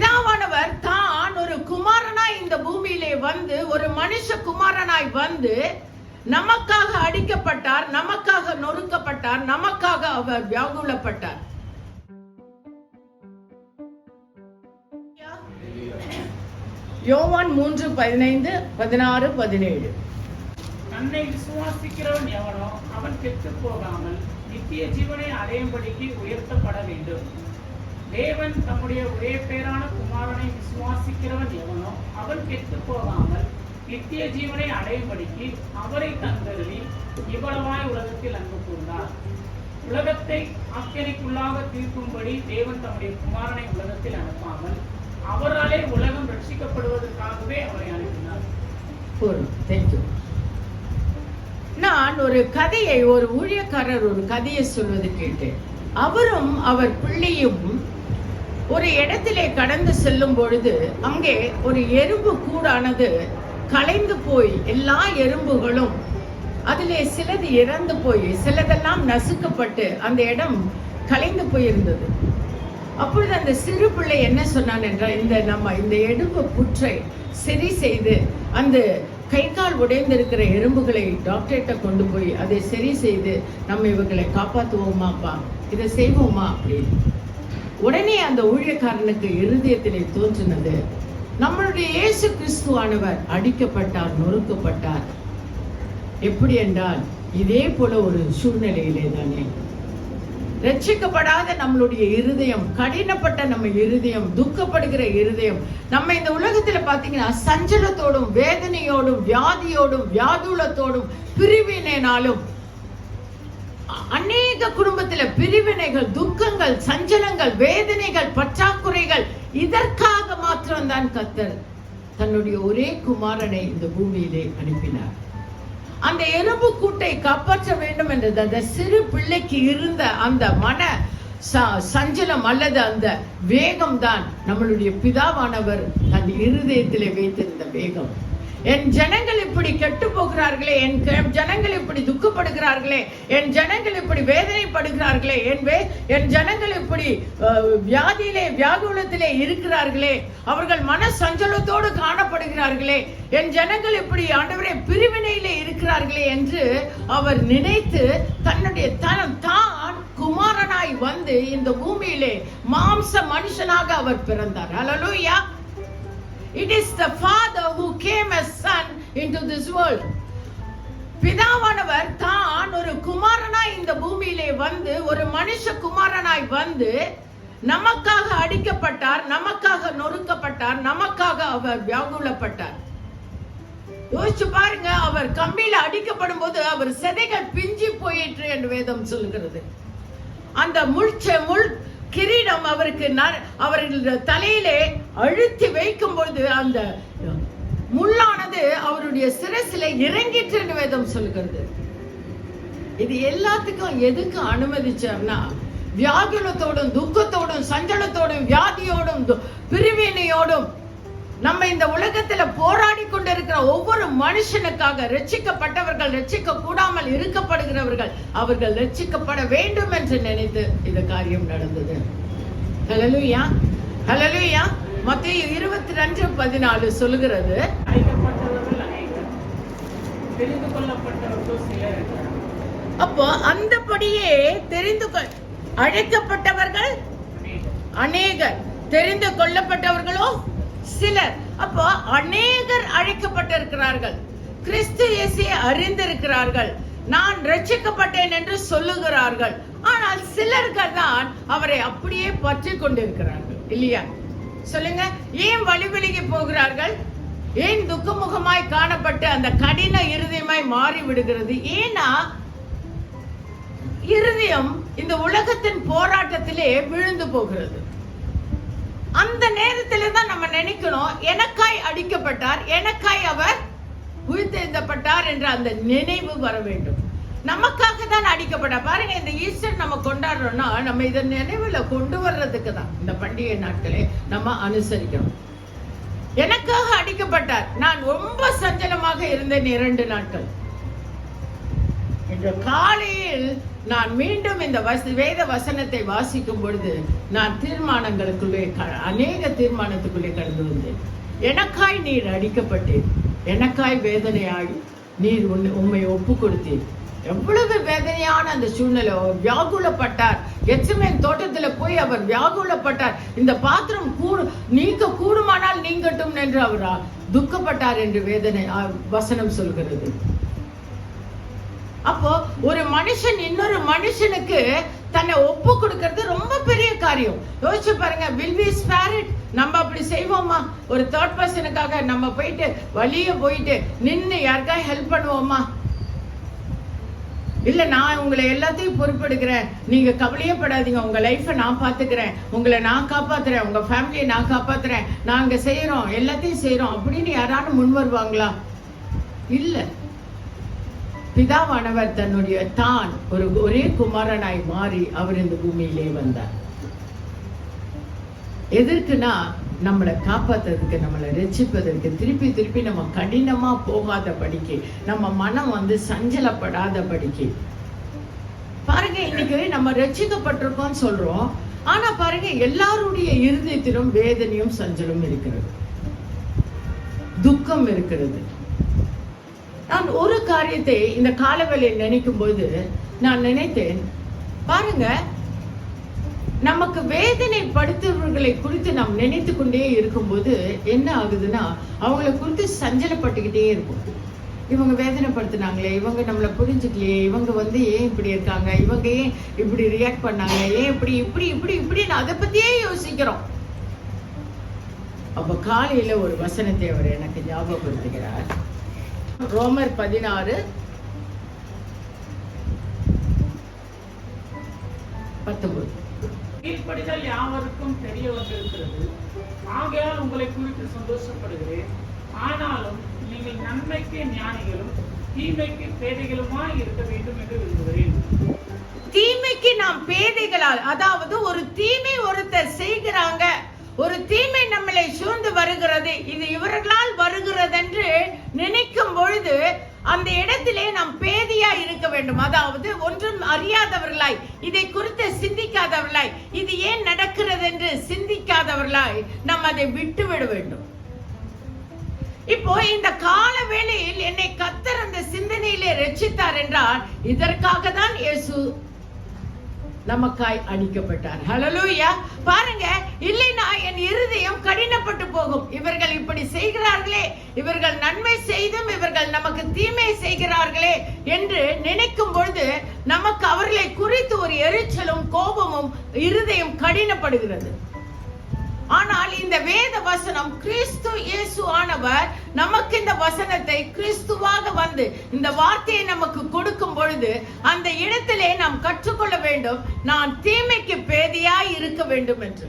பிதாவானவர் தான் ஒரு குமாரனாய் இந்த பூமியிலே வந்து, ஒரு மனுஷ குமாரனாய் வந்து நமக்காக அடிக்கப்பட்டார், நமக்காக நொறுக்கப்பட்டார், நமக்காக அவர் வியாகுலப்பட்டார். யோவான் 3:15, 16, 17. தன்னை விசுவாசிக்கிறவன் எவனோ அவன் கெட்டு போகாமல் நித்திய ஜீவனை அடையும்படிக்கு உயர்த்தப்பட வேண்டும். தேவன் தம்முடைய ஒரே பேரான குமாரனை விசுவாசிக்கிறவன் எவனோ அவன் கெட்டு போகாமல் நித்திய ஜீவனை அடையும்படிக்கு அவரை தந்தருளி இவ்வளவாய் உலகத்தில் அன்பு கூர்ந்தார். உலகத்தை ஆக்கினைக்குள்ளாக தீர்க்கும்படி தேவன் தம்முடைய குமாரனை உலகத்தில் அனுப்பாமல் அவராலே உலகம் ரட்சிக்கப்படுவதற்காகவே அவரை அனுப்பினார். நான் ஒரு கதையை, ஒரு ஊழியக்காரர் ஒரு கதையை சொல்வது கேட்டேன். அவரும் அவர் பிள்ளையும் ஒரு இடத்திலே கடந்து செல்லும் பொழுது அங்கே ஒரு எறும்பு கூடானது கலைந்து போய், எல்லா எறும்புகளும் அதிலே சிலது இறந்து போய் சிலதெல்லாம் நசுக்கப்பட்டு அந்த இடம் கலைந்து போயிருந்தது. அப்பொழுது அந்த சிறு பிள்ளை என்ன சொன்னான் என்றால், இந்த எறும்பு புற்றை சரி செய்து அந்த கை கால் உடைந்திருக்கிற எறும்புகளை டாக்டர்கிட்ட கொண்டு போய் அதை சரி செய்து நம்ம இவர்களை காப்பாற்றுவோமாப்பா, இதை செய்வோமா அப்படின்னு. உடனே அந்த ஊழியக்காரனுக்கு இருதயத்திலே தோன்றினது, நம்மளுடைய இயேசு கிறிஸ்துவானவர் அடிக்கப்பட்டார், நொறுக்கப்பட்டார். எப்படி என்றால் இதே போல ஒரு சூழ்நிலையிலே தானே ரட்சிக்கப்படாத நம்மளுடைய இருதயம், கடினப்பட்ட நம்ம இருதயம், துக்கப்படுகிற இருதயம், நம்ம இந்த உலகத்துல பாத்தீங்கன்னா சஞ்சலத்தோடும் வேதனையோடும் வியாதியோடும் வியாதுலத்தோடும் பிரிவினைனாலும் அநேக குடும்பத்துல பிரிவினைகள், துக்கங்கள், சஞ்சலங்கள், வேதனைகள், பற்றாக்குறைகள். இதற்காக மாத்திரம்தான் கர்த்தர் தன்னுடைய ஒரே குமாரனை இந்த பூமியிலே அனுப்பினார். அந்த எறும்பு கூட்டை காப்பாற்ற வேண்டும் என்றது அந்த சிறு பிள்ளைக்கு இருந்த அந்த மன சஞ்சலம் அல்லது அந்த வேகம் தான் நம்மளுடைய பிதாவானவர் தன் இருதயத்திலே வைத்திருந்த வேகம். என் ஜனங்கள் இப்படி கெட்டு போகிறார்களே, என் ஜனங்கள் இப்படி துக்கப்படுகிறார்களே, என் ஜனங்கள் இப்படி வேதனைப்படுகிறார்களே, என் ஜனங்கள் இப்படி வியாதியிலே வியாகுலத்திலே இருக்கிறார்களே, அவர்கள் மன சஞ்சலத்தோடு காணப்படுகிறார்களே, என் ஜனங்கள் இப்படி ஆண்டவரே பிரிவினையிலே இருக்கிறார்களே என்று அவர் நினைத்து தன்னுடைய தான் குமாரனாய் வந்து இந்த பூமியிலே மாம்ச மனுஷனாக அவர் பிறந்தார். ஹல்லேலூயா. It is the Father who came as Son into this world. பிதாவானவர் தான் ஒரு குமாரனாய் இந்த பூமியிலே வந்து, ஒரு மனுஷ குமாரனாய் வந்து நமக்காக அடிக்கப்பட்டார், நமக்காக நொறுக்கப்பட்டார், நமக்காக அவர் வியாகுலப்பட்டார். யோசிச்சு பாருங்க, அவர் கம்பியில அடிக்கப்படும் போது அவர் செதைகள் பிஞ்சி போயிற்று என்று வேதம் சொல்கிறது. அந்த முள் கிரீடம் அவருக்கு அவர்கள் தலையிலே அழுத்தி வைக்கும் பொழுது அந்த முள்ளானது அவருடைய சிரசில இறங்கிற்று என்று வேதம் சொல்கிறது. இது எல்லாத்துக்கும் எதுக்கு அனுமதிச்சார்னா, வியாகுலத்தோடும் துக்கத்தோடும் சஞ்சலத்தோடும் வியாதியோடும் பிரிவினையோடும் நம்ம இந்த உலகத்துல போராடி கொண்டிருக்கிற ஒவ்வொரு மனுஷனுக்காக ரட்சிக்கப்பட்டவர்கள், ரட்சிக்க கூடாமல் இருக்கப்படுகிறவர்கள், அவர்கள் ரட்சிக்கப்பட வேண்டும் என்று நினைத்து இந்த காரியம் நடந்தது. ஹல்லேலூயா, ஹல்லேலூயா. மத்தேயு 22:14 சொல்லுகிறது, அப்போ அந்தபடியே அழைக்கப்பட்டவர்கள் அநேகர், தெரிந்து கொள்ளப்பட்டவர்களோ சிலர். அப்போ அநேகர் அழைக்கப்பட்டிருக்கிறார்கள், கிறிஸ்து இயேசுவை அறிந்திருக்கிறார்கள், நான் ரட்சிக்கப்பட்டேன் என்று சொல்லுகிறார்கள். ஆனால் சிலர்கள் தான் அவரை அப்படியே பற்றி கொண்டிருக்கிறார்கள். இல்லையா? சொல்லுங்க, ஏன் வழி விலகி போகிறார்கள்? ஏன் துக்கமுகமாய் காணப்பட்டு அந்த கடின இருதயமாய் மாறி விடுகிறது? ஏன்னா இருதயம் இந்த உலகத்தின் போராட்டத்திலே விழுந்து போகிறது. அந்த நேரத்திலே தான் நம்ம நினைக்கணும், எனக்காய் அடிக்கப்பட்டார், எனக்காய் அவர் உயிர்த்தெழுந்தப்பட்டார் என்ற அந்த நினைவு வர வேண்டும். நமக்காக தான் அடிக்கப்பட்டார். பாருங்க, இந்த ஈஸ்டர் நம்ம கொண்டாடுறோம்னா நம்ம இதை நினைவுல கொண்டு வர்றதுக்கு தான் இந்த பண்டிகை நாட்களே நம்ம அனுசரிக்கணும். எனக்காக அடிக்கப்பட்டார். நான் ரொம்ப சஞ்சலமாக இருந்தேன் 2 நாட்கள். இந்த காலையில் நான் மீண்டும் இந்த வேத வசனத்தை வாசிக்கும் பொழுது நான் தீர்மானங்களுக்குள்ளே அநேக தீர்மானத்துக்குள்ளே கடந்து வந்தேன். எனக்காய் நீர் அடிக்கப்பட்டேன், எனக்காய் வேதனையாய் நீர் உம்மை ஒப்பு கொடுத்தீர். எவ்வளவு வேதனையான அந்த சூழ்நிலை. வியாகுலப்பட்டார். கெத்செமனே தோட்டத்துல போய் அவர் வியாகுலப்பட்டார். இந்த பாத்திரம் நீக்க கூடுமானால் நீங்கட்டும் என்று அவர் துக்கப்பட்டார் என்று வேதனை வசனம் சொல்கிறது. அப்போ ஒரு மனுஷன் இன்னொரு மனுஷனுக்கு தன்னை ஒப்பு கொடுக்கிறது ரொம்ப பெரிய காரியம். யோசிச்சு பாருங்க, will we spare it? நம்ம அப்படி செய்வோமா? ஒரு தேர்ட் பர்சனுக்காக நம்ம போயிட்டு வழிய போயிட்டு நின்று யாருக்காக ஹெல்ப் பண்ணுவோமா? இல்ல, நான் உங்களை எல்லாத்தையும் பொறுப்பெடுக்கிறேன், நீங்க கவலையே படாதீங்க, உங்க லைஃபை நான் பாத்துக்கிறேன், உங்களை நான் காப்பாத்துறேன், உங்க ஃபேமிலியை நான் காப்பாத்துறேன், நாங்க செய்யறோம், எல்லாத்தையும் செய்யறோம் அப்படின்னு யாராலும் முன் வருவாங்களா? இல்ல. பிதாவானவர் தன்னுடைய ஒரே குமாரனாய் மாறி அவர் இந்த பூமியிலே வந்தார். எதற்குனா நம்மளை காப்பாத்துறதுக்கு, நம்மளை ரட்சிப்பதற்கு, திருப்பி நம்ம கடினமா போகாத படிக்கு, நம்ம மனம் சஞ்சலப்படாத படிக்கு. பாருங்க, இன்னைக்கு நம்ம ரட்சிக்கப்பட்டிருக்கோம் சொல்றோம், ஆனா பாருங்க எல்லாருடைய இருதயத்திலும் வேதனையும் சஞ்சலம் இருக்கிறது, துக்கம் இருக்கிறது. நான் ஒரு காரியத்தை இந்த காலவேளையில் நினைக்கும் போது நான் நினைத்தேன், பாருங்க, நமக்கு வேதனை படுத்துவர்களை குறித்து நாம் நினைத்து கொண்டே இருக்கும்போது என்ன ஆகுதுன்னா, அவங்களை குறித்து சஞ்சலப்பட்டுக்கிட்டே இருக்கும். இவங்க வேதனைப்படுத்தினாங்களே, இவங்க நம்மளை புரிஞ்சுக்கலையே, இவங்க ஏன் இப்படி இருக்காங்க, இவங்க ஏன் இப்படி ரியாக்ட் பண்ணாங்க, ஏன் இப்படின்னு அதை பத்தியே யோசிக்கிறோம். அப்ப காலையில ஒரு வசனத்தை அவர் எனக்கு ஞாபகப்படுத்துகிறார். ரோமர் 16:19. கீழ்ப்படிதல் யாவருக்கும் தெரிய வந்திருக்கிறது, ஆகையால் உங்களை குறித்து சந்தோஷப்படுகிறேன். ஆனாலும் நீங்கள் நன்மைக்கு ஞானிகளும் தீமைக்கு பேதைகளுமாய் இருக்க வேண்டும் என்று விரும்புகிறேன். தீமைக்கு நாம் பேதைகளால், அதாவது ஒரு தீமை ஒருத்தர் செய்கிறாங்க, ஒரு தீமை நம்மளை சூழ்ந்து வருகிறது, இது இவர்களால் வருகிறது என்று நினைக்கும் பொழுது அந்த இடத்திலே நாம் பேதையா இருக்க வேண்டும். அதாவது ஒன்றும் அறியாதவர்களாய், இதை குறித்து சிந்திக்காதவர்களாய், இது ஏன் நடக்கிறது என்று சிந்திக்காதவர்களாய் நாம் அதை விட்டுவிட வேண்டும். இப்போ இந்த கால வேளையில் என்னை கர்த்தர் அந்த சிந்தனையிலே ரட்சித்தார் என்றால் இதற்காக தான் இயேசு நமக்காய் அடிக்கப்பட்டார். ஹல்லேலூயா. பாருங்க, இல்லைனா என் இருதயம் கடினப்பட்டு போகும். இவர்கள் இப்படி செய்கிறார்களே, இவர்கள் நன்மை செய்தும் இவர்கள் நமக்கு தீமை செய்கிறார்களே என்று நினைக்கும் பொழுது நமக்கு அவர்களை குறித்து ஒரு எரிச்சலும் கோபமும் இருதயம் கடினப்படுகிறது. ஆனால் இந்த வேத வசனம், கிறிஸ்து இயேசு ஆனவர் நமக்கு இந்த வசனத்தை கிறிஸ்துவாக வந்து இந்த வார்த்தையை நமக்கு கொடுக்கும் பொழுது அந்த இடத்திலே நாம் கற்றுக்கொள்ள வேண்டும், நான் தீமைக்கு பேதையாய் இருக்க வேண்டும் என்று.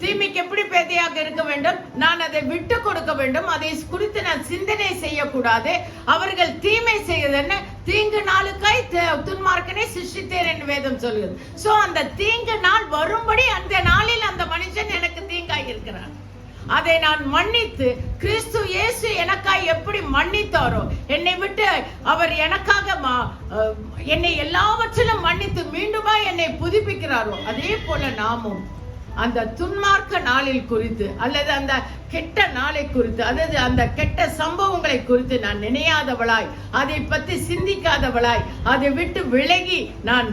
தீமைக்கு எப்படி பேதையாக இருக்க வேண்டும்? நான் அதை விட்டு கொடுக்க வேண்டும், அதை குறித்து நான் சிந்தனை செய்யக்கூடாது. அவர்கள் தீமை செய்வதென்ன, தீங்கு நாளுக்காய் துன்மார்க்கனை சிருஷ்டித்தேன் என்று வேதம் சொல்லுது. சோ அந்த தீங்கு நாள் வரும்படி அந்த நாளில் அந்த மனுஷன் எனக்கு தீங்காய் இருக்கிறான், அதை நான் மன்னித்து, கிறிஸ்து இயேசு எனக்காய் எப்படி மன்னித்தாரோ, என்னை விட்டு அவர் எனக்காக என்னை எல்லாவற்றிலும் மன்னித்து மீண்டுமா என்னை புதுப்பிக்கிறாரோ, அதே போல நாமும் அந்த துன்மார்க்க நாளில் குறித்து அல்லது அந்த கெட்ட நாளை குறித்து, அதாவது அந்த கெட்ட சம்பவங்களை குறித்து நான் நினையாதவளாய், அதை பற்றி சிந்திக்காதவளாய், அதை விட்டு விலகி நான்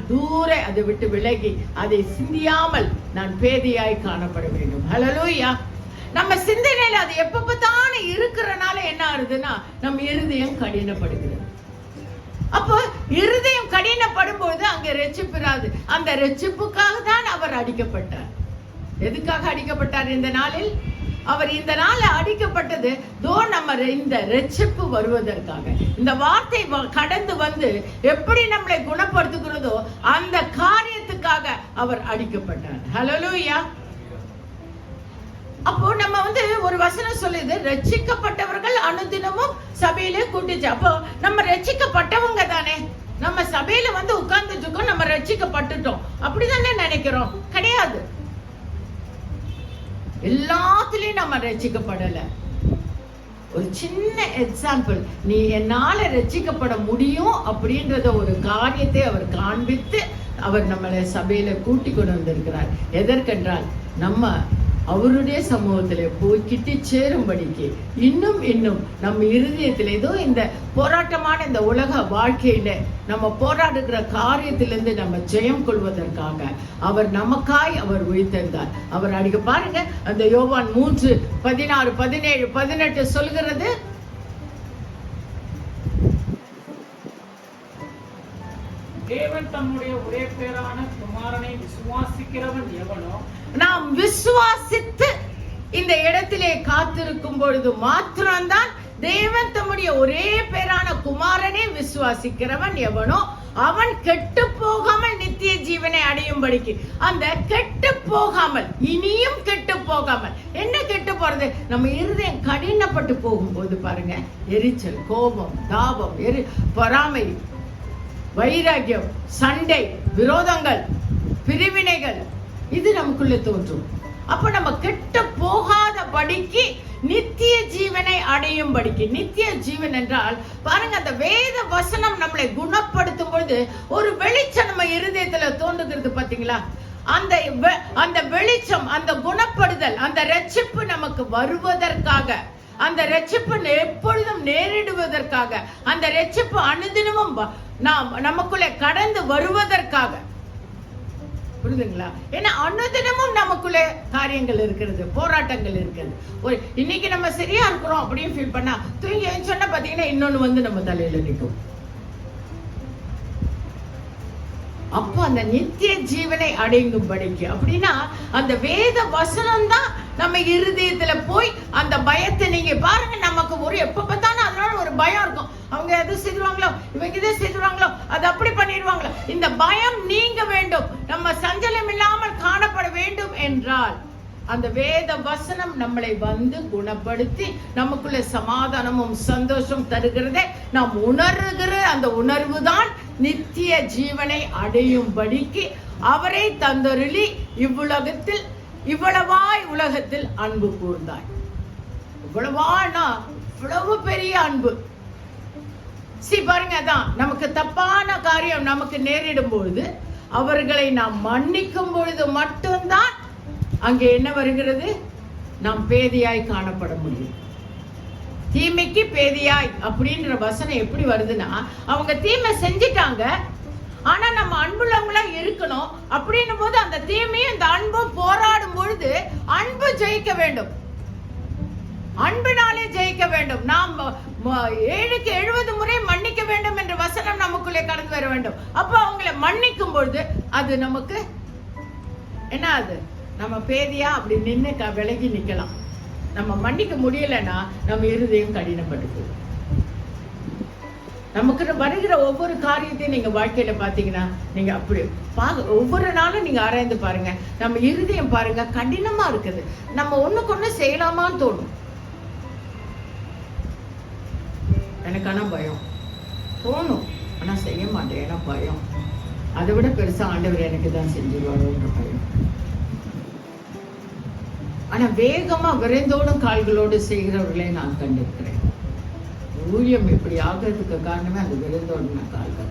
அதை விட்டு விலகி அதை சிந்தியாமல் நான் பேதையாய் காணப்பட வேண்டும். ஹல்லேலூயா. நம்ம சிந்தனையில அது எப்ப பார்த்தாலும் இருக்கிறனால என்ன ஆகுதுன்னா நம்ம இருதயம் கடினப்படுகிறது. அப்போ இருதயம் கடினப்படும் போது அங்க ரட்சிப்பிராது. அந்த ரட்சிப்புக்காக தான் அவர் அடிக்கப்பட்டார். எதுக்காக அடிக்கப்பட்டார் இந்த நாளில்? அவர் இந்த நாள் அடிக்கப்பட்டது நம்ம இந்த ரட்சிப்பு வருவதற்காக. இந்த வார்த்தை கடந்து வந்து எப்படி நம்மளை குணப்படுத்துகிறதோ அந்த காரியத்துக்காக அவர் அடிக்கப்பட்டார். ஹல்லேலூயா. அப்போ நம்ம ஒரு வசனம் சொல்லுது, ரட்சிக்கப்பட்டவர்கள் அனுதினமும் சபையிலே கூட்டிச்சு. அப்போ நம்ம ரட்சிக்கப்பட்டவங்க தானே, நம்ம சபையில உட்கார்ந்துட்டு இருக்கோம், நம்ம ரட்சிக்கப்பட்டுட்டோம் அப்படிதானே நினைக்கிறோம்? கிடையாது. எல்லாத்துலயும் நம்ம ரட்சிக்கப்படல. ஒரு சின்ன எக்ஸாம்பிள், நீ என்னால ரட்சிக்கப்பட முடியும் அப்படின்றத ஒரு காரியத்தை அவர் காண்பித்து அவர் நம்மளை சபையில கூட்டி கொண்டு வந்திருக்கிறார். எதற்கென்றால் நம்ம அவருடைய சமூகத்துல போய்கிட்டு சேரும்படிக்கு இன்னும் நம்ம இருதயத்துல ஏதோ இந்த போராட்டமான இந்த உலக வாழ்க்கையில நம்ம போராடுகிற காரியத்திலிருந்து நம்ம ஜெயம் கொள்வதற்காக அவர் நமக்காய் அவர் உயிர்த்தெழுந்தார். அவர் அடிக்க பாருங்க, அந்த யோவான் 3:16-17-18 சொல்கிறது, தேவன் தம்முடைய ஒரே பேரான குமாரனை விசுவாசிக்கிறவன் எவனோ, நாம் விசுவாசித்து இந்த இடத்திலே காத்திருக்கும் பொழுது மாத்திரம்தான் தேவன் தம்முடைய ஒரே பேரான குமாரனை விசுவாசிக்கிறவன் எவனோ அவன் கெட்டு போகாமல் நித்திய ஜீவனை அடையும்படிக்கு. அந்த கெட்டு போகாமல், இனியும் கெட்டு போகாமல், என்ன கெட்டு போறது? நம்ம இருதயம் கடினப்பட்டு போகும்போது பாருங்க, எரிச்சல், கோபம், தாபம், பொறாமை, வைராகியம், சண்டை, விரோதங்கள், பிரிவினைகள், இது நமக்குள்ள தோன்றும். அப்ப நம்ம கெட்டு போகாத படிக்கு நித்திய ஜீவனை அடையும் படிக்கு. நித்திய ஜீவன் என்றால் பாருங்க, அந்த வேத வசனம் நம்மளை குணப்படுத்தும் பொழுது ஒரு வெளிச்சம் நம்ம இருதயத்துல தோன்றுகிறது. பாத்தீங்களா? அந்த வெளிச்சம், அந்த குணப்படுதல், அந்த ரட்சிப்பு நமக்கு வருவதற்காக, அந்த ரட்சிப்பு எப்பொழுதும் நேரிடுவதற்காக, அந்த ரட்சிப்பு அனுதினமும் நமக்குள்ளே கடந்து வருவதற்காக. புரியுதுங்களா? ஏன்னா அனுதினமும் நமக்குள்ளே காரியங்கள் இருக்கிறது, போராட்டங்கள் இருக்கிறது. இன்னைக்கு நம்ம சரியா இருக்கிறோம் அப்படின்னு ஃபீல் பண்ணா தூங்கி சொன்ன பாத்தீங்கன்னா இன்னொன்னு வந்து நம்ம தலையில நிற்கும். அப்போ அந்த நித்திய ஜீவனை அடையும்படிக்கு அப்படின்னா அந்த வேத வசனம் தான் நம்ம இருதயத்துல போய் அந்த பயத்தை, நீங்க பாருங்க, நமக்கு ஒரு எப்ப பார்த்தாலும் அதனால ஒரு பயம் இருக்கும். அவங்க எது செய்வாங்களோ, இவங்க இதை செய்வாங்களோ, அது அப்படி பண்ணிடுவாங்களோ. இந்த பயம் நீங்க வேண்டும், நம்ம சஞ்சலம் இல்லாமல் காணப்பட வேண்டும் என்றால் அந்த வேத வசனம் நம்மளை வந்து குணப்படுத்தி நமக்குள்ள சமாதானமும் சந்தோஷம் தருகிறதே நாம் உணர்கிற அந்த உணர்வு தான் நித்திய ஜீவனை அடையும்படிக்கு அவரை தந்தருளி இவ்வுலகத்தில் இவ்வளவாய் உலகத்தில் அன்பு கூர்ந்தாய். இவ்வளவானா இவ்வளவு பெரிய அன்பு. பாருங்க, அதான் நமக்கு தப்பான காரியம் நமக்கு நேரிடும் பொழுது அவர்களை நாம் மன்னிக்கும் பொழுது மட்டும்தான் அங்கே என்ன வருகிறது? நாம் பேதியாய் காணப்பட முடியும். தீமைக்கு பேதியாய் அப்படின்ற வசனம் எப்படி வருதுன்னா, அவங்க தீமை செஞ்சிட்டாங்க, ஆனா நம்ம அன்புள்ளவங்களா இருக்கணும். அப்படின்னும் போது அந்த தீமையும் இந்த அன்பும் போராடும் பொழுது அன்பு ஜெயிக்க வேண்டும், அன்பினாலே ஜெயிக்க வேண்டும். நாம் 7க்கு 70 முறை மன்னிக்க வேண்டும் என்ற வசனம் நமக்குள்ளே கடந்து வர வேண்டும். அப்ப அவங்களை மன்னிக்கும் பொழுது அது நமக்கு என்ன, அது நம்ம பேதியா அப்படி நின்று விலகி நிக்கலாம். நம்ம மன்னிக்க முடியலன்னா நம்ம இருதயம் கடினப்பட்டு போகும். நமக்கு வருகிற ஒவ்வொரு காரியத்தையும் நீங்க வாழ்க்கையில பாத்தீங்கன்னா நீங்க அப்படி ஒவ்வொரு நாளும் நீங்க ஆராய்ந்து பாருங்க. நம்ம இருதயம் பாருங்க கடினமா இருக்குது. நம்ம ஒண்ணுக்கு ஒண்ணு செய்யலாமான்னு தோணும். எனக்கு ஆனா பயம் தோணும், ஆனா செய்ய மாட்டேன், ஏன்னா பயம். அதை விட பெருசா ஆண்டவர் எனக்கு தான் செஞ்சிருவாரோன்ற பயம். ஆனா வேகமா விரைந்தோடும் கால்களோடு செய்கிறவர்களை நான் கண்டிருக்கிறேன். ஊழியம் இப்படி ஆகிறதுக்கு காரணமே அந்த விரைந்தோடின கால்கள்.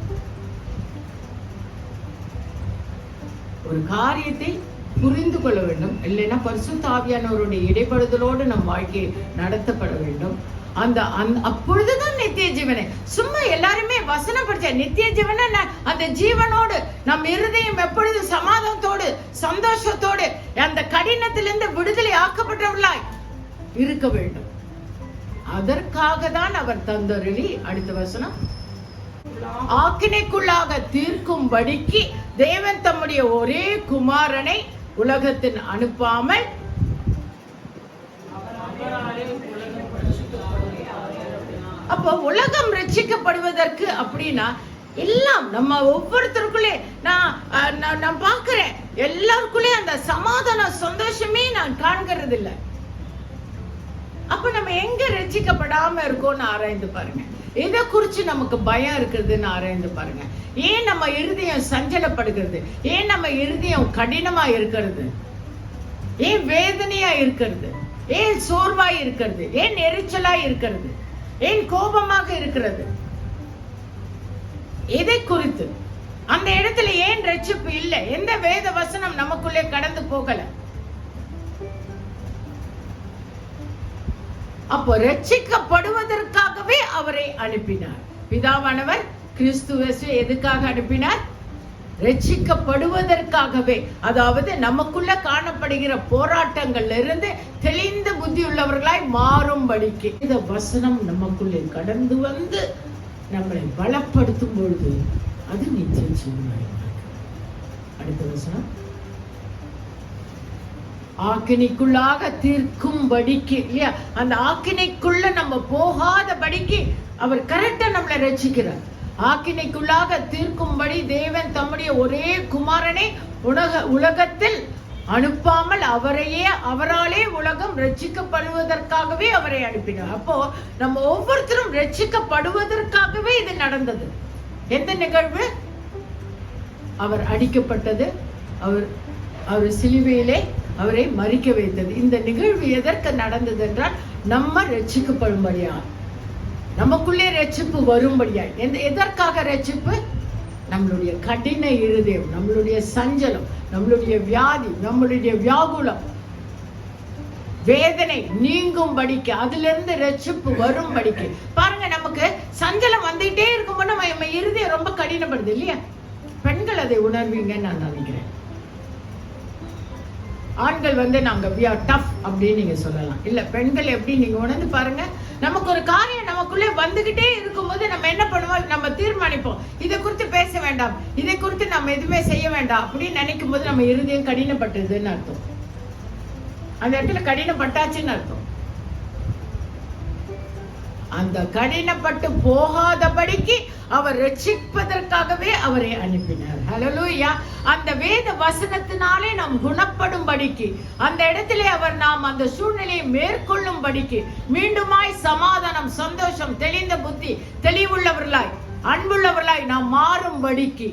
ஒரு காரியத்தை புரிந்து கொள்ள வேண்டும், இல்லைன்னா பரிசுத்த ஆவியானவருடைய இடைப்படுதலோடு நம் வாழ்க்கை நடத்தப்பட வேண்டும். அப்பொழுதுதான் நித்திய ஜீவனை. சும்மா எல்லாருமே வசனம் படிச்ச நித்திய ஜீவன அந்த ஜீவனோடு நம் இருதயம் எப்பொழுது சமாதானத்தோடு சந்தோஷத்தோடு அந்த கடினத்திலிருந்து விடுதலை ஆக்கப்பட்டவர்களாய் இருக்க வேண்டும். அதற்காக தான் அவர் தந்தருளி, அடுத்த வசனம், ஆக்கினைக்குள்ளாக தீர்க்கும்படிக்கு தேவன் தம்முடைய ஒரே குமாரனை உலகத்தில் அனுப்பாமல் அப்ப உலகம் ரட்சிக்கப்படுவதற்கு அப்படின்னா எல்லாம் நம்ம ஒவ்வொருத்தருக்குள்ளே நான் பார்க்கிறேன், எல்லாருக்குள்ளே அந்த சமாதான சந்தோஷமே நான் காண்கிறது இல்லை. அப்ப நம்ம எங்க ரட்சிக்கப்படாம இருக்கோம்னு ஆராய்ந்து பாருங்க. எதை குறிச்சு நமக்கு பயம் இருக்குதுன்னு ஆராய்ந்து பாருங்க. ஏன் நம்ம இருதயம் சஞ்சலப்படுகிறது? ஏன் நம்ம இருதயம் கடினமா இருக்கிறது? ஏன் வேதனையா இருக்கிறது? ஏன் சோர்வாய் இருக்கிறது? ஏன் எரிச்சலாய் இருக்கிறது? ஏன் கோபமாக இருக்கிறது? எதை குறித்து? அந்த இடத்துல ஏன் ரட்சிப்பு இல்லை? எந்த வேத வசனம் நமக்குள்ளே கடந்து போகல? அப்போ ரட்சிக்கப்படுவதற்காகவே அவரை அனுப்பினார். பிதாவானவர் கிறிஸ்துவை எதுக்காக அனுப்பினார்? ரட்சிக்கப்படுவதற்காகவே. அதாவது நமக்குள்ள காணப்படுகிற போராட்டங்கள்ல இருந்து தெளிந்த புத்தி உள்ளவர்களாய் மாறும்படிக்கு இந்த வசனம் நமக்குள்ளே கடந்து வந்து நம்மளை பலப்படுத்தும் பொழுது அது நித்திய ஜீவனாய். அடுத்த வசனம், ஆக்கினைக்குள்ளாக தீர்க்கும்படிக்கு, இல்லையா? அந்த ஆக்கினைக்குள்ள நம்ம போகாதபடிக்கு அவர் கரெக்டா நம்மளை ரட்சிக்கிறார். ஆக்கினைக்குள்ளாக தீர்க்கும்படி தேவன் தம்முடைய ஒரே குமாரனை உலகத்தில் அனுப்பாமல் அவராலே உலகம் ரட்சிக்கப்படுவதற்காகவே அவரை அனுப்பினார். அப்போ நம்ம ஒவ்வொருத்தரும் ரட்சிக்கப்படுவதற்காகவே இது நடந்தது. எந்த நிகழ்வு? அவர் அடிக்கப்பட்டது, அவர் சிலுவையிலே அவரை மரிக்க வைத்தது. இந்த நிகழ்வு எதற்கு நடந்தது என்றால் நம்ம ரட்சிக்கப்படும்படியா, நமக்குள்ளே ரட்சிப்பு வரும்படியா. எதற்காக ரட்சிப்பு? நம்மளுடைய கடின இருதயம், நம்மளுடைய சஞ்சலம், நம்மளுடைய வியாதி, நம்மளுடைய வியாகுலம், வேதனை நீங்கும்படிக்கு, அதுல இருந்து ரட்சிப்பு வரும்படிக்கு. பாருங்க, நமக்கு சஞ்சலம் வந்துட்டே இருக்கும்போது நம்ம இருதயம் ரொம்ப கடினப்படுது, இல்லையா? பெண்கள் அதை உணர்வீங்கன்னு நான் நினைக்கிறேன். ஆண்கள் நாங்க we are tough அப்படின்னு நீங்க சொல்லலாம். இல்ல, பெண்கள் எப்படி நீங்க உணர்ந்து பாருங்க. நமக்கு ஒரு காரியம் நமக்குள்ளே வந்துகிட்டே இருக்கும்போது நம்ம என்ன பண்ணுவோம்? நம்ம தீர்மானிப்போம், இதை குறித்து பேச வேண்டாம், இதை குறித்து நம்ம எதுவுமே செய்ய வேண்டாம் அப்படின்னு நினைக்கும் போது நம்ம இருதயம் கடினப்பட்டதுன்னு அர்த்தம். அந்த இடத்துல கடினப்பட்டாச்சுன்னு அர்த்தம். அந்த கடினப்பட்டு போகாதபடிக்கு அவர் ரட்சிப்பதற்காகவே அவரை அனுப்பினார். ஹல்லேலூயா. அந்த வேத வசனத்தினாலே நாம் குணப்படும்படிக்கு, அந்த இடத்திலே அவர் நாம் அந்த சூழ்நிலையை மேற்கொள்ளும்படிக்கு, மீண்டுமாய் சமாதானம், சந்தோஷம், தெளிந்த புத்தி, தெளிவுள்ளவர்களாய், அன்புள்ளவர்களாய் நாம் மாறும்படிக்கு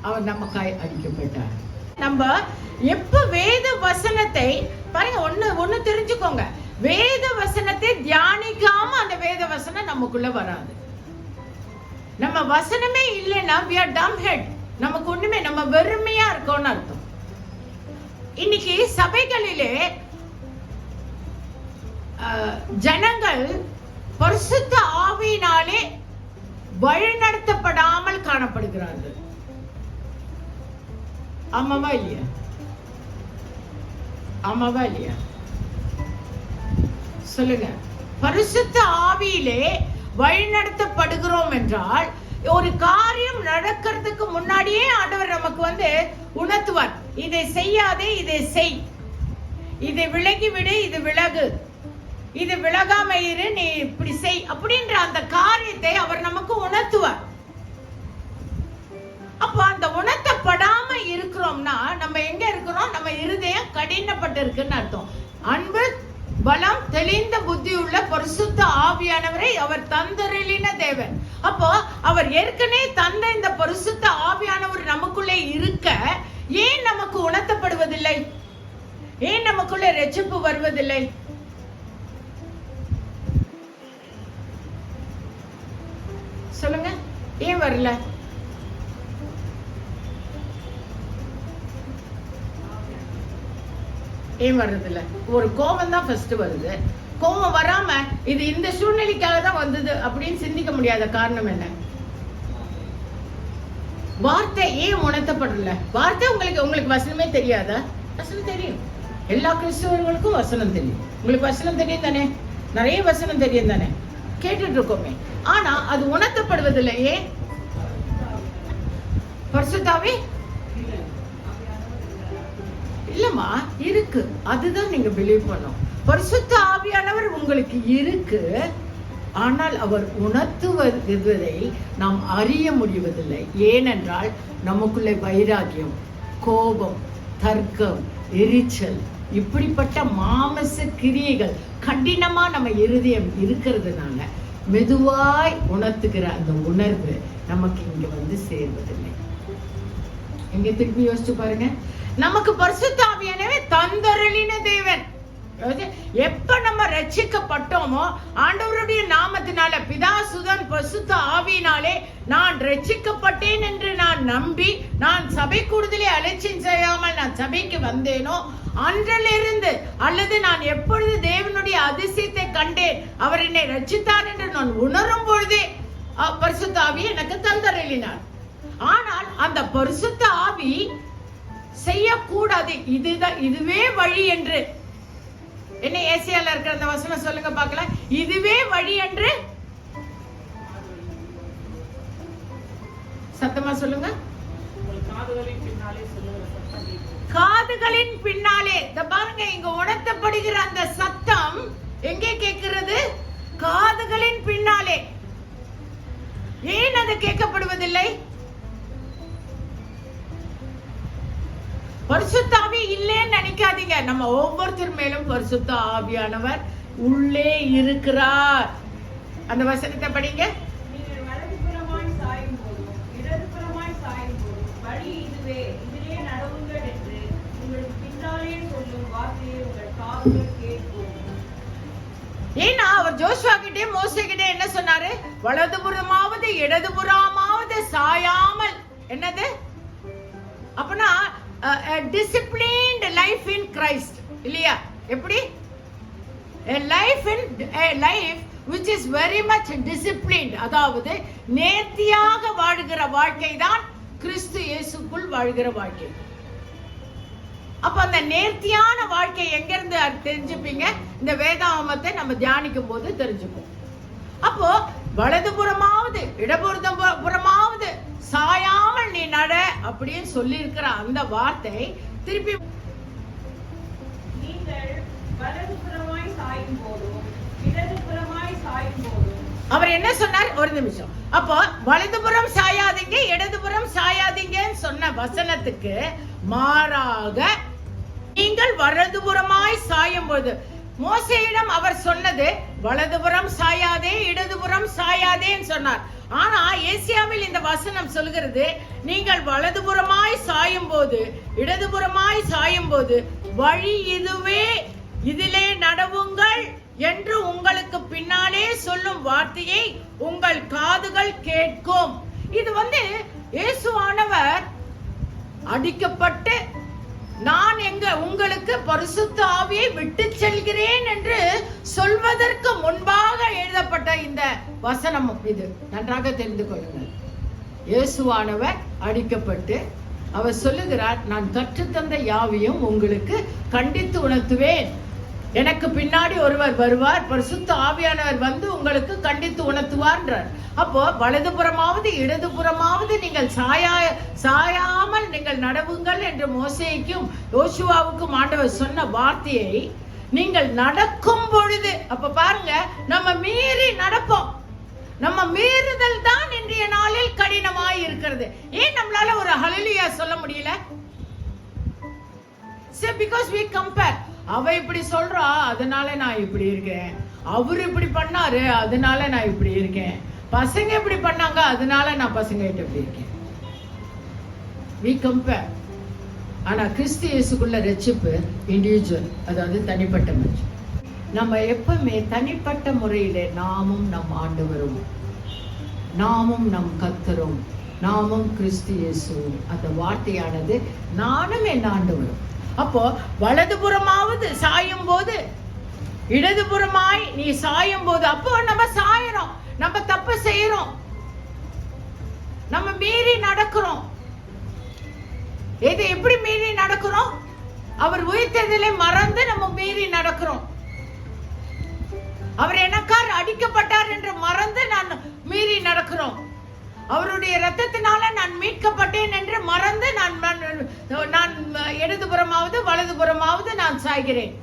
அவர் நமக்காய் அடிக்கப்பட்டார். நம்ம எப்ப வேத வசனத்தை பாருங்க, ஒண்ணு தெரிஞ்சுக்கோங்க, வேத வசனத்தை தியானிக்காம அந்த வேத வசனம் நமக்குள்ள வராது. நம்ம வசனமே இல்லைன்னா we are dumb head, நமக்கு ஒண்ணுமே, நம்ம வெறுமையா இருக்கோம்னு அர்த்தம். இன்னைக்கு சபைகளிலே ஜனங்கள் பரிசுத்த ஆவியினாலே வழிநடத்தப்படாமல் காணப்படுகிறார்கள். ஆமாவா இல்லையா? ஆமாவா இல்லையா? சொல்லுங்க. பரிசுத்த ஆவியிலே வழிநடத்தப்படுகிறோம் என்றால் ஒரு காரியம் நடக்கிறதுக்கு முன்னாடியே ஆண்டவர் நமக்கு உணர்த்துவார். இதை செய்யாதே, இதை செய், இதை விலகி விடு, இது விலகு, இது விலகாம இரு, நீ இப்படி செய் அப்படின்ற அந்த காரியத்தை அவர் நமக்கு உணர்த்துவார். அப்போ அந்த உணர்த்தப்படாம இருக்கிறோம்னா நம்ம எங்க இருக்கிறோம்? நம்ம இருதயம் கடினப்பட்டு இருக்குன்னு அர்த்தம். அன்பு, பலம், தெளிந்த புத்தி உள்ள பரிசுத்த ஆவியானவரை அவர் தந்தருளின தேவன். அப்போ அவர் ஏற்கனவே தந்த இந்த பரிசுத்த ஆவியானவர் நமக்குள்ளே இருக்க ஏன் நமக்கு உணர்த்தப்படுவதில்லை? ஏன் நமக்குள்ளே ரட்சிப்பு வருவதில்லை? சொல்லுங்க, ஏன் வரல? ஏன் வர்றதில்ல? ஒரு கோபம் தான் ஃபர்ஸ்ட் வருது. கோபம் வராம இது இந்த சூழ்நிலைக்காக தான் வந்தது அப்படின்னு சிந்திக்க முடியாத காரணம் என்ன? வார்த்தை ஏன் உணர்த்தப்படல? வார்த்தை உங்களுக்கு வசனமே தெரியாதா? வசனம் தெரியும். எல்லா கிறிஸ்தவர்களுக்கும் வசனம் தெரியும். உங்களுக்கு வசனம் தெரியும் தானே? நிறைய வசனம் தெரியும் தானே? கேட்டுட்டு இருக்கோமே. ஆனா அது உணர்த்தப்படுவதில்லை. ஏன்? பரிசுத்தாவே இல்லம்மா, இருக்கு. அதுதான் நீங்க பிலீவ் பண்ணும். பரிசுத்த ஆவியானவர் உங்களுக்கு இருக்கு, ஆனால் அவர் உணர்த்துவதை நாம் அறிய முடிவதில்லை. ஏனென்றால் நமக்குள்ளே வைராகியம், கோபம், தர்க்கம், எரிச்சல், இப்படிப்பட்ட மாமிச கிரியைகள் கடினமா நம்ம இருதயம் இருக்கிறதுனால மெதுவாய் உணர்த்துகிற அந்த உணர்வு நமக்கு இங்க சேர்வதில்லை. இங்க திருப்பி யோசிச்சு பாருங்க. நமக்கு பரிசுத்த ஆவியானவரை தந்தருளின தேவன். எப்ப நம்ம ரட்சிக்கப்பட்டோமோ ஆண்டவருடைய நாமத்தினால பிதா சுதன் பரிசுத்த ஆவியினாலே நான் ரட்சிக்கப்பட்டேன் என்று நான் நம்பி நான் சபை கூடுதலை அலட்சியம் செய்யாமல் நான் சபைக்கு வந்தேனோ அன்றிலிருந்து, அல்லது நான் எப்பொழுது தேவனுடைய அதிசயத்தை கண்டேன், அவர் என்னை ரட்சித்தார் என்று நான் உணரும் பொழுதே பரிசுத்த ஆவி எனக்கு தந்தருளினார். ஆனால் அந்த பரிசுத்த ஆவி செய்யக்கூடாது, இதுவே வழி என்று என்ன ஏசியால இருக்கிற அந்த வசனம் சொல்லுங்க பார்க்கலாம். இதுவே வழி என்று சத்தமா சொல்லுங்க. காதுகளின் பின்னாலே பாருங்க, இங்க உணர்த்தப்படுகிற அந்த சத்தம் எங்கே கேட்கிறது? காதுகளின் பின்னாலே. ஏன் அது கேட்கப்படுவதில்லை? பரிசுத்த ஆவி இல்லைன்னு நினைக்காதீங்க. நம்ம ஒவ்வொருத்தர் மேலும் பரிசுத்த ஆவியானவர் உள்ளே இருக்கிறார். அந்த வசனத்தை படிங்க. நீங்கள் வலதுபுறமாய் சாயும் போதும் இடதுபுறமாய் சாயும் போதும் வழி இதுவே, இதிலே நடவுங்கள் என்று உங்களுக்கு பின்னாலே சொல்லும் வார்த்தையை உங்கள் காதுகள் கேட்கும். ஏன்னா அவர் ஜோசுவா கிட்டே மோசே கிட்டே என்ன சொன்னாரு? வலதுபுறமாவது இடதுபுறமாவது சாயாமல். என்னது அப்பனா? disciplined life in Christ இல்லையா? எப்படி? a life which is very much disciplined, அதாவது நேர்த்தியாக வாழ்கிற வாழ்க்கை தான் கிறிஸ்து இயேசுக்குள் வாழ்கிற வாழ்க்கை. அப்ப அந்த நேர்த்தியான வாழ்க்கை எங்க இருந்து தெரிஞ்சுப்பீங்க? இந்த வேதாகமத்தை நம்ம தியானிக்கும் போது தெரிஞ்சுப்போம். அப்போ வலதுபுறமாவது இடதுபுறமாவது சாயாமல் நீ நட அப்படின்னு சொல்லி இருக்கிற அந்த வார்த்தை திருப்பி நீங்கள் வலதுபுறமாய் சாயும் போதும் இடதுபுறமாய் சாயும் போதும். அவர் என்ன சொன்னார்? ஒரு நிமிஷம். அப்போ வலதுபுறம் சாயாதீங்க இடதுபுறம் சாயாதீங்கன்னு சொன்ன வசனத்துக்கு மாறாக நீங்கள் வலதுபுறமாய் சாயும் போது, மோசேயிடம் அவர் சொன்னது வலதுபுறம் சாயாதே இடதுபுறம் சாயாதேன்னு சொன்னார். ஆனா ஏசியாவில் இந்த வசனம் சொல்கிறது, நீங்கள் வலதுபுறமாய் சாயும் போது இடதுபுறமாய் சாயும் போது வழி இதுவே, இதிலே நடவுங்கள் என்று உங்களுக்கு பின்னாலே சொல்லும் வார்த்தையை உங்கள் காதுகள் கேட்கும். இது இயேசுவானவர் அடிக்கப்பட்டு நான் உங்களுக்கு பரிசுத்த ஆவியை விட்டு செல்கிறேன் என்று சொல்வதற்கு முன்பாக எழுதப்பட்ட இந்த வசனம் இது. நன்றாக தெரிந்து கொள்ளுங்கள். இயேசுவானவர் அடிக்கப்பட்டு அவர் சொல்லுகிறார், நான் கற்றுத்தந்த யாவையும் உங்களுக்கு கண்டித்து உணர்த்துவேன். எனக்கு பின்னாடி ஒருவர் வருவார், பரிசுத்த ஆவியானவர் உங்களுக்கு கண்டித்து உணர்த்துவார்ன்றார். அப்போ வலதுபுறமாவது இடதுபுறமாவது நீங்கள் சாயாமல் நீங்கள் நடவுங்கள் என்று மோசேக்கும் யோசுவாவுக்கும் ஆண்டவர் சொன்ன வார்த்தையை நீங்கள் நடக்கும் பொழுது, அப்ப பாருங்க, நம்ம மீறி நடப்போம். நம்ம மீறுதல் தான் இன்றைய நாளில் கடினமாய் இருக்கிறது. ஏன் நம்மளால ஒரு ஹல்லேலூயா சொல்ல முடியல? because we compare. அவ இப்படி சொல்றா அதனால நான் இப்படி இருக்கேன், அவரு இப்படி பண்ணாரு அதனால நான் இப்படி இருக்கேன், பசங்க இப்படி பண்ணாங்க அதனால நான் பசங்க கிட்ட இப்படி இருக்கேன். we compare. ஆனா கிறிஸ்து இயேசுக்குள்ள ரட்சிப்பு இண்டிவிஜுவல், அதாவது தனிப்பட்ட மனுஷன். நம்ம எப்பவுமே தனிப்பட்ட முறையிலே நாமும் நம் ஆண்டவரும், நாமும் நம் கர்த்தரும், நாமும் கிறிஸ்து இயேசுவும், அந்த வார்த்தையானது நானும் என் ஆண்டவரும். அப்போ வலதுபுறமாவது சாயும் போது இடதுபுறமாய் நீ சாயும் போது, அப்போ நம்ம சாயறோம், நம்ம தப்பு செய்யறோம், நம்ம மீறி நடக்கிறோம். இது எப்படி மீறி நடக்கிறோம்? அவர் உயிர்த்தெழுதலை மறந்து நம்ம மீறி நடக்கிறோம். அவர் எனக்கார் அடிக்கப்பட்டார் என்று மறந்து நான் மீறி நடக்கிறோம். அவருடைய இரத்தத்தினால நான் மீட்கப்பட்டேன் என்று மறந்து நான் இடதுபுறமாவது வலதுபுறமாவது நான் சாய்கிறேன்.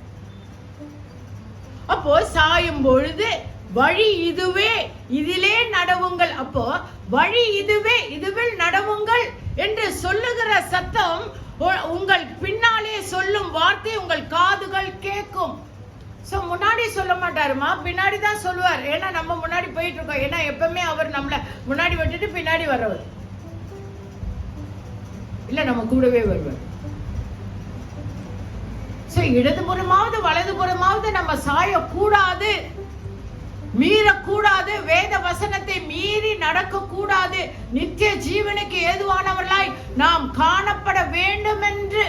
அப்போ சாயும் பொழுது வழி இதுவே, இதிலே நடவுங்கள். அப்போ வழி இதுவே, இதுவில் நடவுங்கள் என்று சொல்லுகிற சத்தம் உங்கள் பின்னாலே சொல்லும் வார்த்தை உங்கள் காதுகள் கேட்கும். சோ முன்னாடி சொல்ல மாட்டாருமா, பின்னாடி தான் சொல்லுவார். ஏன்னா நம்ம முன்னாடி போயிட்டு இருக்கோம். ஏன்னா எப்பவுமே அவர் நம்மள முன்னாடி விட்டுட்டு பின்னாடி வர்றவர் இல்ல, நம்ம கூடவே வருவார். இடதுபுறமாவது வலதுபுறமாவது நம்ம சாயக்கூடாது, மீறக்கூடாது, வேத வசனத்தை மீறி நடக்க கூடாது. நித்திய ஜீவனுக்கு ஏதுவானவர்களாய் நாம் காணப்பட வேண்டும் என்று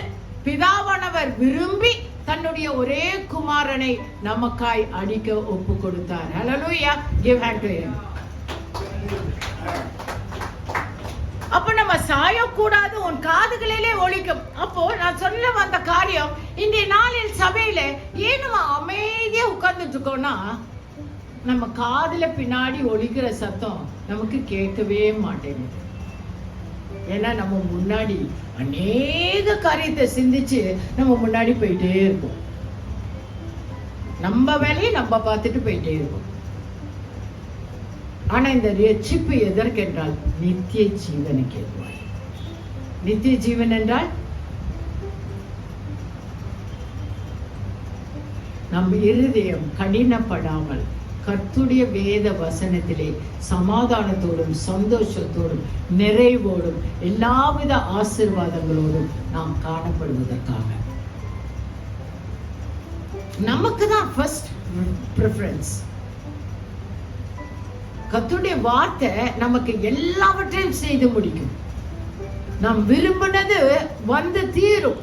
பிதாவானவர் விரும்பி தன்னுடைய ஒரே குமாரனை நமக்காய் அடிக்க ஒப்பு கொடுத்தார். Hallelujah. Give hand to him. அப்ப நம்ம சாயக்கூடாது, உன் காதுகளிலே ஒலிக்கும். அப்போ நான் சொல்ல வந்த காரியம், இன்றைய நாளில் சபையில ஏன் நம்ம அமைதியா உட்கார்ந்துட்டு இருக்கோம்னா, நம்ம காதுல பின்னாடி ஒலிக்கிற சத்தம் நமக்கு கேட்கவே மாட்டேங்குது. ஏன்னா நம்ம முன்னாடி அநேக காரியத்தை சிந்திச்சு நம்ம முன்னாடி போயிட்டே இருப்போம். நம்ம வேலையை நம்ம பார்த்துட்டு போயிட்டே இருப்போம். ஆனா இந்த ரட்சிப்பு எதற்கென்றால் நித்திய ஜீவனுக்கு ஏதுவாய். நித்திய ஜீவன் என்றால் நம் இருதயம் கடினப்படாமல் கர்த்தருடைய வேத வசனத்திலே சமாதானத்தோடும் சந்தோஷத்தோடும் நிறைவோடும் எல்லாவித ஆசீர்வாதங்களோடும் நாம் காணப்படுவதற்காக நமக்கு தான் ஃபர்ஸ்ட் ப்ரிஃபரன்ஸ். கர்த்தருடைய வார்த்தை நமக்கு எல்லாவற்றையும் செய்து முடிக்கும். நாம் விரும்பினது வந்து தீரும்.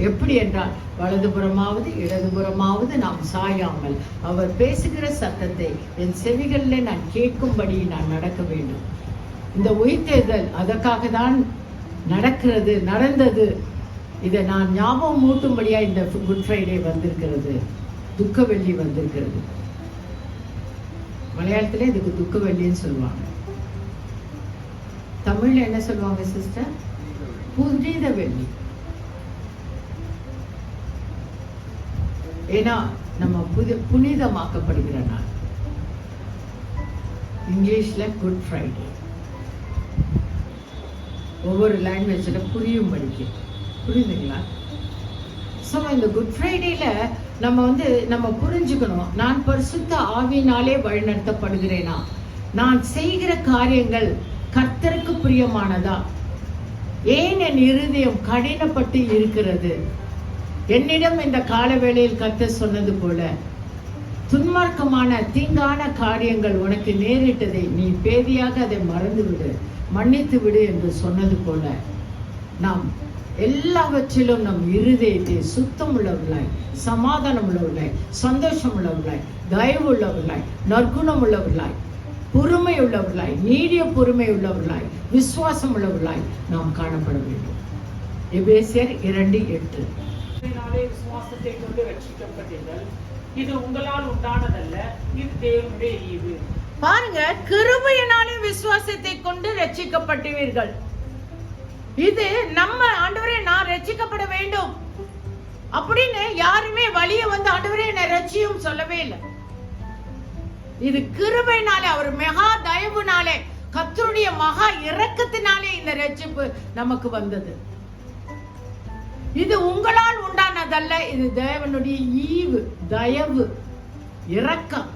எப்படி என்றால் வலதுபுறமாவது இடதுபுறமாவது நாம் சாயாமல் அவர் பேசுகிற சத்தத்தை என் செவிகளில் நான் கேட்கும்படி நான் நடக்க வேண்டும். இந்த உயிர்த்தெழுதல் அதற்காக தான் நடந்தது. இதை நான் ஞாபகம் மூட்டும்படியா இந்த குட் ஃப்ரைடே வந்திருக்கிறது, துக்க வெள்ளி வந்திருக்கிறது. மலையாளத்துல இதுக்கு துக்க வெள்ளின்னு சொல்லுவாங்க. தமிழ்ல என்ன சொல்லுவாங்க சிஸ்டர்? புனித வெள்ளி. ஏன்னா நம்ம புனிதமாக்கப்படுகிற நாள். இங்கிலீஷ்ல குட் ஃப்ரைடே. ஒவ்வொரு லாங்குவேஜ்ல புரியும்படிக்கு. புரியுதுங்களா? ஸோ இந்த குட் ஃப்ரைடேல நம்ம புரிஞ்சுக்கணும், நான் பரிசுத்த ஆவியினாலே வழிநடத்தப்படுகிறேனா, நான் செய்கிற காரியங்கள் கர்த்தருக்கு பிரியமானதா, ஏன் என் இருதயம் கடினப்பட்டு இருக்கிறது. என்னிடம் இந்த காலவேளையில் கர்த்தர் சொன்னது போல, துன்மார்க்கமான தீங்கான காரியங்கள் உனக்கு நேரிட்டதை நீ பேதியாக அதை மறந்து விடு, மன்னித்து விடு என்று சொன்னது போல, நாம் எல்லாவற்றிலும் நம் இருதயத்தை சுத்தம் உள்ளவர்களாய், சமாதானம் உள்ளவர்களாய், சந்தோஷம் உள்ளவர்களாய், தயவு உள்ளவர்களாய், நற்குணம் உள்ளவர்களாய், பொறுமை உள்ளவர்களாய், நீடிய பொறுமை உள்ளவர்களாய், விசுவாசம் உள்ளவர்களாய் நாம் காணப்பட வேண்டும். எபேசியர் 2:8. விசுவாசத்தை கொண்டு ரட்சிக்கப்பட்டீர்கள், இது உங்களால் உண்டானதல்ல, இது தேவனுடைய ஈவு. பாருங்க, கிருபையினாலே விசுவாசத்தை கொண்டு ரட்சிக்கப்பட்டீர்கள். இது நம்ம ஆண்டவரே நான் ரட்சிக்கப்பட வேண்டும் அப்படின்னு யாருமே வழிய வந்து ஆண்டவரே என்னை ரட்சியும் சொல்லவே இல்லை. இது கிருபையினாலே, அவர் மகா தயவுனாலே, கர்த்தருடைய மகா இரக்கத்தினாலே இந்த ரட்சிப்பு நமக்கு வந்தது. இது உங்களால் உண்டானதல்ல, இது தேவனுடைய ஈவு, தயவு, இரக்கம்.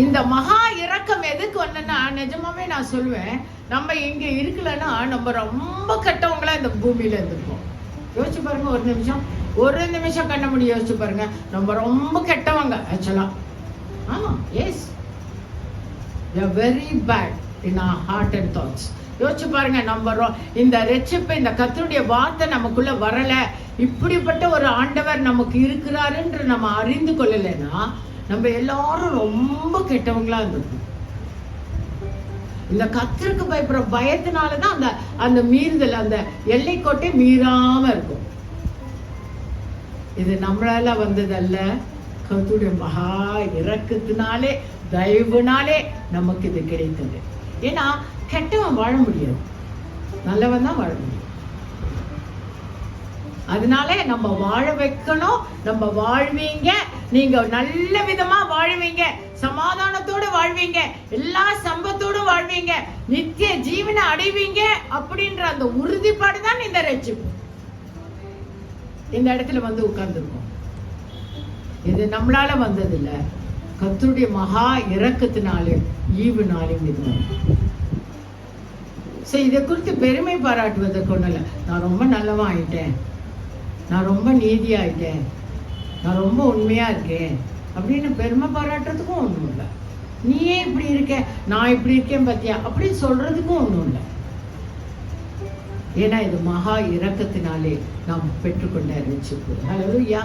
இந்த மகா இரக்கம் எதுக்கு வந்தனா, நிஜமாவே நான் சொல்லுவேன், நம்ம இங்க இருக்கலன்னா நம்ம ரொம்ப கெட்டவங்களா இந்த பூமியில இருந்திருப்போம். யோசிச்சு பாருங்க, ஒரு நிமிஷம் கண்ண முடி யோசிச்சு பாருங்க, நம்ம ரொம்ப கெட்டவங்க ஆக்சுவலா. ஆமா, S, we are very bad in our heart and thoughts. யோசிச்சு பாருங்க, நம்ம இந்த ரட்சிப்பு, இந்த கர்த்தருடைய வார்த்தை நமக்குள்ள வரல, இப்படிப்பட்ட ஒரு ஆண்டவர் நமக்கு இருக்கிறாருன்ற நம்ம அறிந்து கொள்ளலைன்னா நம்ம எல்லாரும் ரொம்ப கெட்டவங்களா இருந்திருப்போம். இந்த கர்த்தருக்கு பயப்படுற பயத்தினாலதான் அந்த மீறுதல், அந்த எல்லைக்கோட்டை மீறாம இருக்கும். இது நம்மளால வந்ததல்ல, கர்த்தருடைய மகா இரக்கத்தினாலே, தயவுனாலே நமக்கு இது கிடைத்தது. ஏன்னா கெட்டவன் வாழ முடியாது, நல்லவன் தான் வாழ முடியும். அதனால நம்ம வாழ வைக்கணும். நம்ம வாழ்வீங்க, நீங்க நல்ல விதமா வாழ்வீங்க, சமாதானத்தோடு வாழ்வீங்க, எல்லா சம்பத்தோடு வாழ்வீங்க, நித்திய ஜீவனை அடைவீங்க அப்படின்ற அந்த உறுதிப்பாடு தான் இந்த ரட்சிப்பு. இந்த இடத்துல வந்து உட்கார்ந்துருக்கோம். இது நம்மளால வந்ததில்ல, கர்த்தருடைய மகா இரக்கத்தினாலே, ஈவுனாலும் இது. இதை குறித்து பெருமை பாராட்டுவதற்கு ஒண்ணு இல்லை, நான் ரொம்ப நல்லவன் ஆயிட்டேன், நான் ரொம்ப நீதியாயிட்டேன், நான் ரொம்ப உண்மையா இருக்கேன் அப்படின்னு பெருமை பாராட்டுறதுக்கும் ஒன்றும் இல்லை. நீ ஏன் இப்படி இருக்க, நான் இப்படி இருக்கேன் பார்த்தியா அப்படின்னு சொல்றதுக்கும் ஒன்றும் இல்லை. ஏன்னா இது மகா இரக்கத்தினாலே நாம் பெற்றுக்கொண்ட ரட்சிப்பு. ஹல்லேலூயா.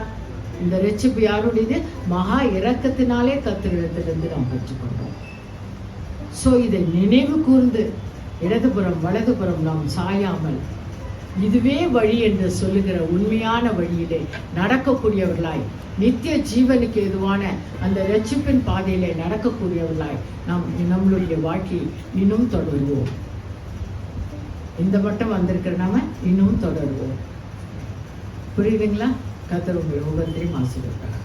இந்த ரட்சிப்பு யாருடையது? மகா இரக்கத்தினாலே கர்த்தரிடத்திலிருந்து நாம் பெற்றுக்கொண்டோம். சோ இதை நினைவு கூர்ந்து இடதுபுறம் வலதுபுறம் நாம் சாயாமல் இதுவே வழி என்று சொல்லுகிற உண்மையான வழியிலே நடக்கக்கூடியவர்களாய், நித்திய ஜீவனுக்கு எதுவான அந்த ரட்சிப்பின் பாதையிலே நடக்கக்கூடியவர்களாய் நாம் நம்மளுடைய வாழ்க்கையை இன்னும் தொடருவோம். இந்த மட்டும் வந்திருக்கிற நாம இன்னும் தொடருவோம். புரியுதுங்களா? கர்த்தர் உங்கள் ஒவ்வொருத்தரையும் ஆசீர்வதிப்பார்.